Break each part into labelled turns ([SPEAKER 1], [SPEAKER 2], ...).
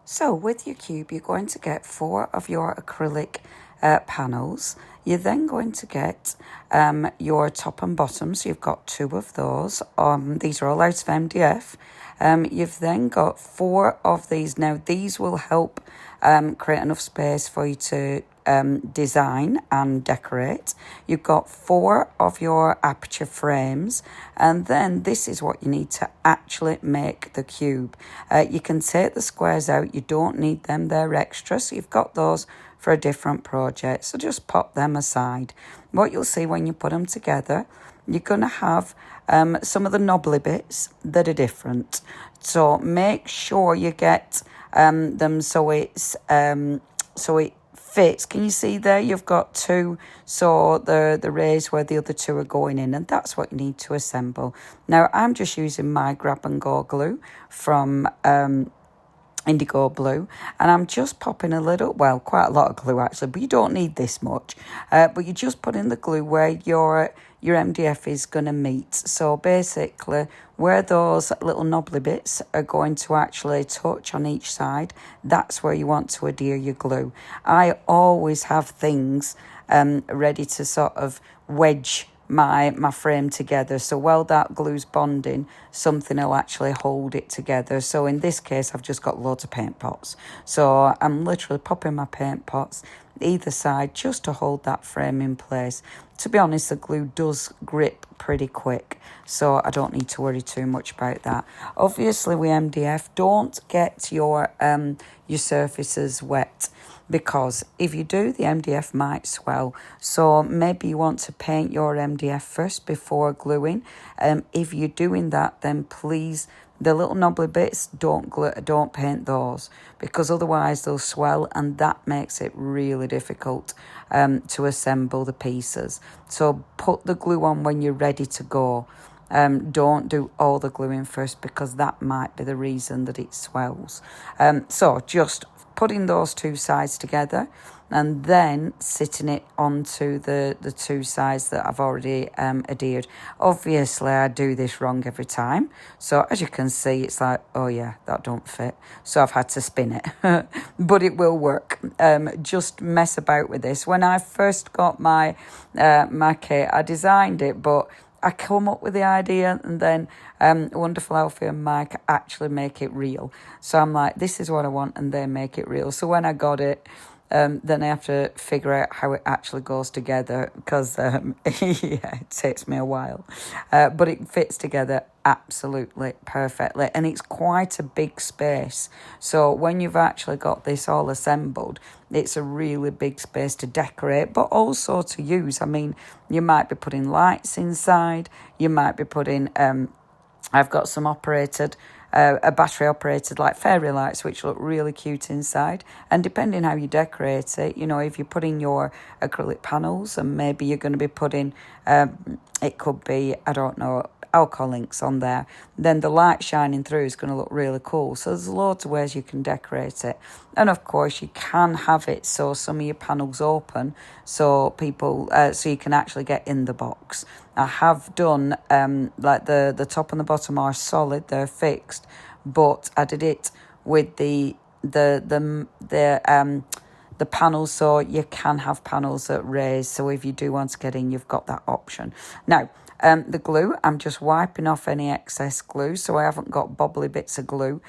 [SPEAKER 1] So with your cube, you're going to get 4 of your acrylic panels. You're then going to get your top and bottom, so you've got 2 of those. These are all out of MDF. You've then got 4 of these. Now, these will help create enough space for you to design and decorate. You've got 4 of your aperture frames, and then this is what you need to actually make the cube. You can take the squares out, you don't need them, they're extra, so you've got those for a different project, so just pop them aside. What you'll see when you put them together, you're going to have some of the knobbly bits that are different, so make sure you get them so it's so it fits. Can you see there? You've got 2, so the rays where the other 2 are going in, and that's what you need to assemble. Now, I'm just using my grab and go glue from Indigo Blue, and I'm just popping a little, well, quite a lot of glue actually, but you don't need this much. But you just put in the glue where your MDF is going to meet. So basically, where those little knobbly bits are going to actually touch on each side, that's where you want to adhere your glue. I always have things ready to sort of wedge my frame together, so while that glue's bonding, something will actually hold it together. So in this case, I've just got loads of paint pots, so I'm literally popping my paint pots either side just to hold that frame in place. To be honest, the glue does grip pretty quick, so I don't need to worry too much about that. Obviously with MDF, don't get your surfaces wet, because if you do, the MDF might swell. So maybe you want to paint your MDF first before gluing. If you're doing that, then please, the little knobbly bits, don't paint those, because otherwise they'll swell, and that makes it really difficult to assemble the pieces. So put the glue on when you're ready to go. Don't do all the gluing first, because that might be the reason that it swells. So just putting those 2 sides together and then sitting it onto the 2 sides that I've already adhered. Obviously, I do this wrong every time. So as you can see, it's like, oh yeah, that don't fit. So I've had to spin it, but it will work. Just mess about with this. When I first got my kit, I designed it, but I come up with the idea, and then Wonderful Alfie and Mike actually make it real. So I'm like, this is what I want, and they make it real. So when I got it, then I have to figure out how it actually goes together, because yeah, it takes me a while. But it fits together absolutely perfectly, and it's quite a big space. So when you've actually got this all assembled, it's a really big space to decorate, but also to use. I mean, you might be putting lights inside, you might be putting I've got some a battery operated like fairy lights, which look really cute inside. And depending how you decorate it, you know, if you're putting your acrylic panels, and maybe you're going to be putting, it could be, I don't know, alcohol inks on there, then the light shining through is going to look really cool. So there's loads of ways you can decorate it. And of course, you can have it so some of your panels open, so people, so you can actually get in the box. I have done like the top and the bottom are solid, they're fixed, but I did it with the panels, so you can have panels that raise. So if you do want to get in, you've got that option. Now, the glue, I'm just wiping off any excess glue, so I haven't got bobbly bits of glue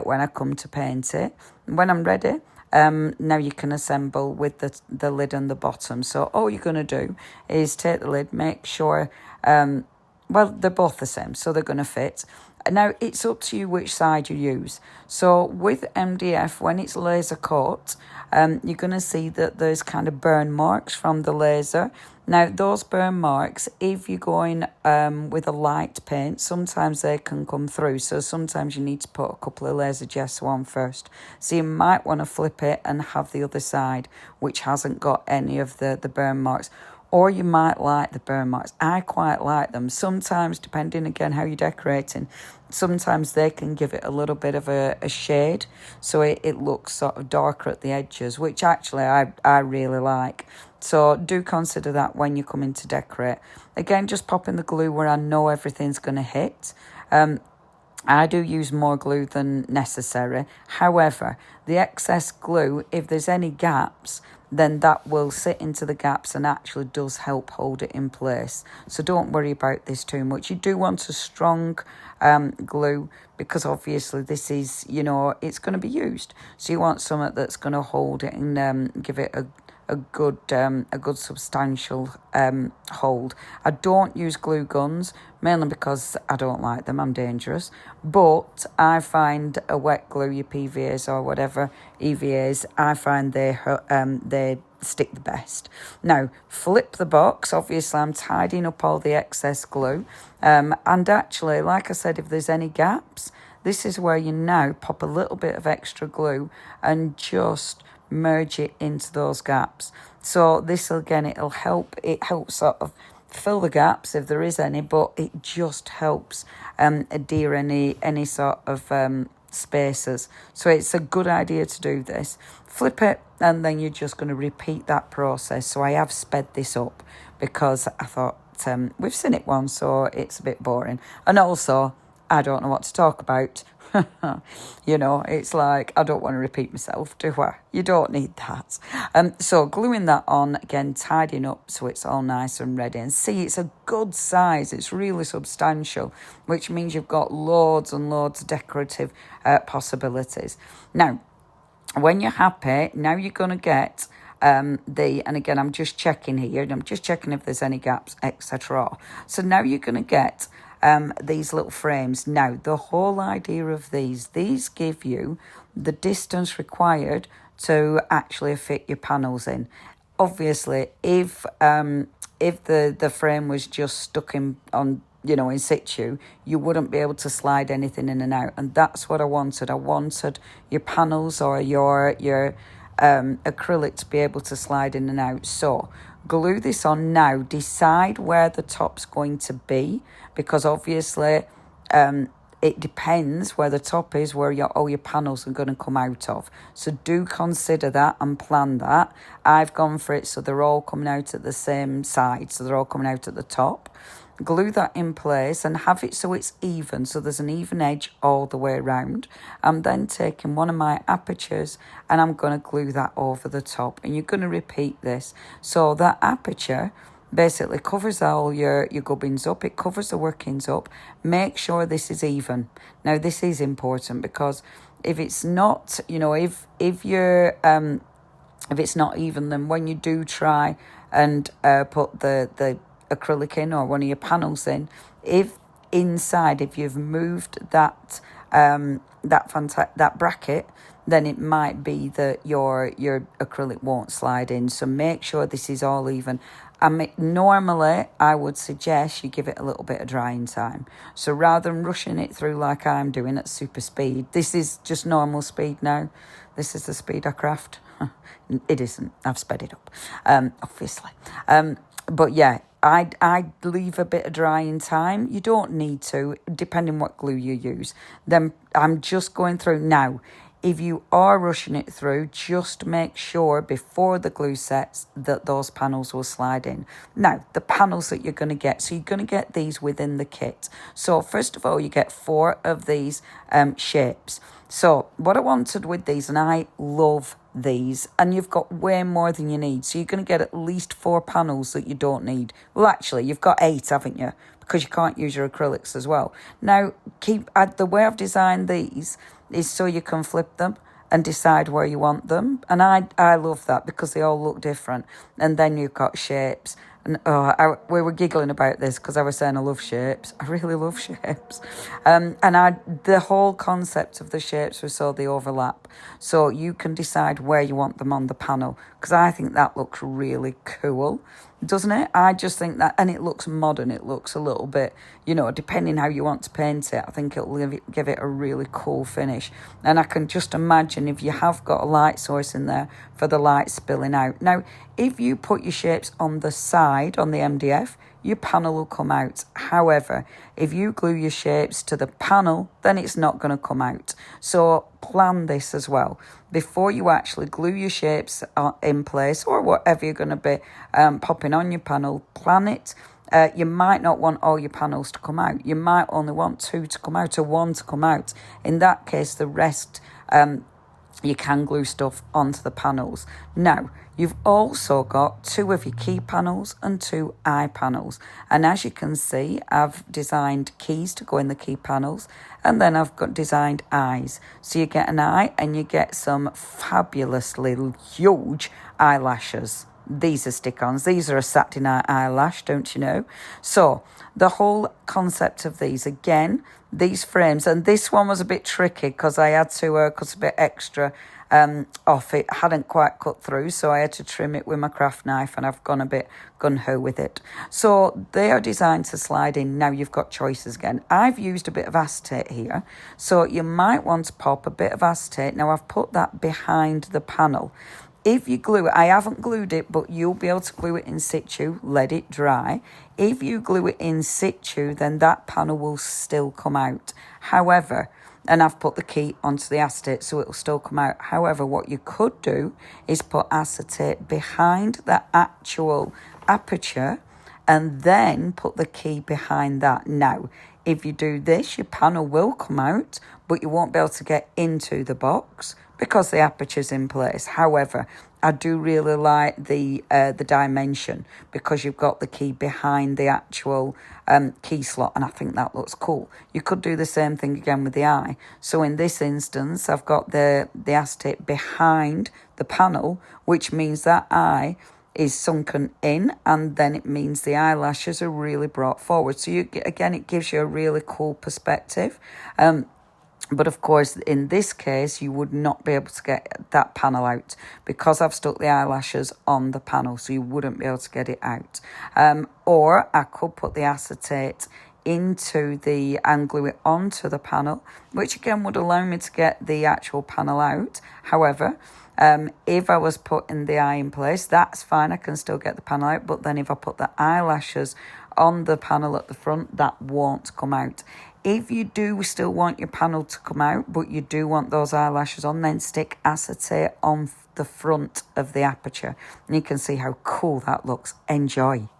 [SPEAKER 1] when I come to paint it. When I'm ready, now you can assemble with the lid and the bottom. So all you're going to do is take the lid, make sure, well, they're both the same, so they're going to fit. Now, it's up to you which side you use. So with MDF, when it's laser cut, you're going to see that there's kind of burn marks from the laser. Now, those burn marks, if you're going with a light paint, sometimes they can come through. So sometimes you need to put a couple of laser gesso on first. So you might want to flip it and have the other side, which hasn't got any of the burn marks. Or you might like the burn marks. I quite like them. Sometimes, depending again how you're decorating, sometimes they can give it a little bit of a shade, so it looks sort of darker at the edges, which actually I really like. So do consider that when you're coming to decorate. Again, just popping the glue where I know everything's going to hit. I do use more glue than necessary. However, the excess glue, if there's any gaps, then that will sit into the gaps and actually does help hold it in place. So don't worry about this too much. You do want a strong glue because obviously this is, it's going to be used. So you want something that's going to hold it and give it a good substantial hold. I don't use glue guns mainly because I don't like them. I'm dangerous, but I find a wet glue, your PVAs or whatever EVAs, I find they stick the best. Now flip the box. Obviously, I'm tidying up all the excess glue, and actually, like I said, if there's any gaps, this is where you now pop a little bit of extra glue and just merge it into those gaps. So this again, it helps sort of fill the gaps if there is any, but it just helps adhere any sort of spaces. So it's a good idea to do this. Flip it, and then you're just going to repeat that process. So I have sped this up because I thought we've seen it once, so it's a bit boring, and also I don't know what to talk about. It's like, I don't want to repeat myself, do I? You don't need that. So gluing that on, again, tidying up so it's all nice and ready. And see, it's a good size. It's really substantial, which means you've got loads and loads of decorative possibilities. Now, when you're happy, now you're going to get and again, I'm just checking here, and I'm just checking if there's any gaps, etc. So now you're going to get these little frames. Now, the whole idea of these give you the distance required to actually fit your panels in. Obviously, if the frame was just stuck in situ, you wouldn't be able to slide anything in and out. And that's what I wanted. I wanted your panels or your acrylic to be able to slide in and out. So glue this on now. Decide where the top's going to be, because obviously it depends where the top is, where all your panels are going to come out of. So do consider that and plan that. I've gone for it so they're all coming out at the same side, so they're all coming out at the top. Glue that in place and have it so it's even, so there's an even edge all the way around. I'm then taking one of my apertures and I'm going to glue that over the top, and you're going to repeat this. So that aperture basically covers all your gubbins up, it covers the workings up. Make sure this is even. Now this is important because if it's not, if it's not even, then when you do try and put the acrylic in or one of your panels in, if you've moved that bracket, then it might be that your acrylic won't slide in. So make sure this is all even. Normally I would suggest you give it a little bit of drying time. So rather than rushing it through like I'm doing at super speed, this is just normal speed now. This is the speed I craft. It isn't. I've sped it up, obviously. But yeah, I'd leave a bit of drying time. You don't need to, depending what glue you use. Then I'm just going through now. If you are rushing it through, just make sure before the glue sets that those panels will slide in. Now, the panels that you're going to get. So you're going to get these within the kit. So first of all, you get 4 of these shapes. So what I wanted with these, and I love these, and you've got way more than you need. So you're going to get at least 4 panels that you don't need. Well, actually, you've got 8, haven't you? Because you can't use your acrylics as well. Now, the way I've designed these is so you can flip them and decide where you want them. And I love that because they all look different. And then you've got shapes. And we were giggling about this because I was saying I love shapes. I really love shapes. And the whole concept of the shapes was so they overlap. So you can decide where you want them on the panel, because I think that looks really cool, doesn't it? I just think that, and it looks modern. It looks a little bit, depending how you want to paint it, I think it'll give it a really cool finish. And I can just imagine if you have got a light source in there for the light spilling out. Now, if you put your shapes on the side, on the MDF, your panel will come out. However, if you glue your shapes to the panel, then it's not going to come out. So plan this as well. Before you actually glue your shapes in place, or whatever you're going to be popping on your panel, plan it. you might not want all your panels to come out. You might only want 2 to come out or 1 to come out. In that case, the rest, you can glue stuff onto the panels. Now, you've also got 2 of your key panels and 2 eye panels. And as you can see, I've designed keys to go in the key panels, and then I've got designed eyes. So you get an eye and you get some fabulously huge eyelashes. These are stick-ons. These are a Saturday night eyelash, don't you know? So the whole concept of these, again, these frames, and this one was a bit tricky because I had to cut a bit extra off. It hadn't quite cut through, so I had to trim it with my craft knife, and I've gone a bit gun-ho with it. So they are designed to slide in. Now you've got choices again. I've used a bit of acetate here, so you might want to pop a bit of acetate. Now I've put that behind the panel. If you glue it, I haven't glued it, but you'll be able to glue it in situ, let it dry. If you glue it in situ, then that panel will still come out. However, and I've put the key onto the acetate, so it will still come out. However, what you could do is put acetate behind the actual aperture and then put the key behind that. Now, if you do this, your panel will come out, but you won't be able to get into the box because the aperture's in place. However, I do really like the dimension because you've got the key behind the actual key slot, and I think that looks cool. You could do the same thing again with the eye. So in this instance, I've got the acetate behind the panel, which means that eye is sunken in, and then it means the eyelashes are really brought forward. So again, it gives you a really cool perspective. But of course, in this case, you would not be able to get that panel out because I've stuck the eyelashes on the panel, so you wouldn't be able to get it out. Or I could put the acetate into and glue it onto the panel, which again would allow me to get the actual panel out. However, if I was putting the eye in place, that's fine, I can still get the panel out. But then if I put the eyelashes on the panel at the front, that won't come out. If you do still want your panel to come out, but you do want those eyelashes on, then stick acetate on the front of the aperture. And you can see how cool that looks. Enjoy.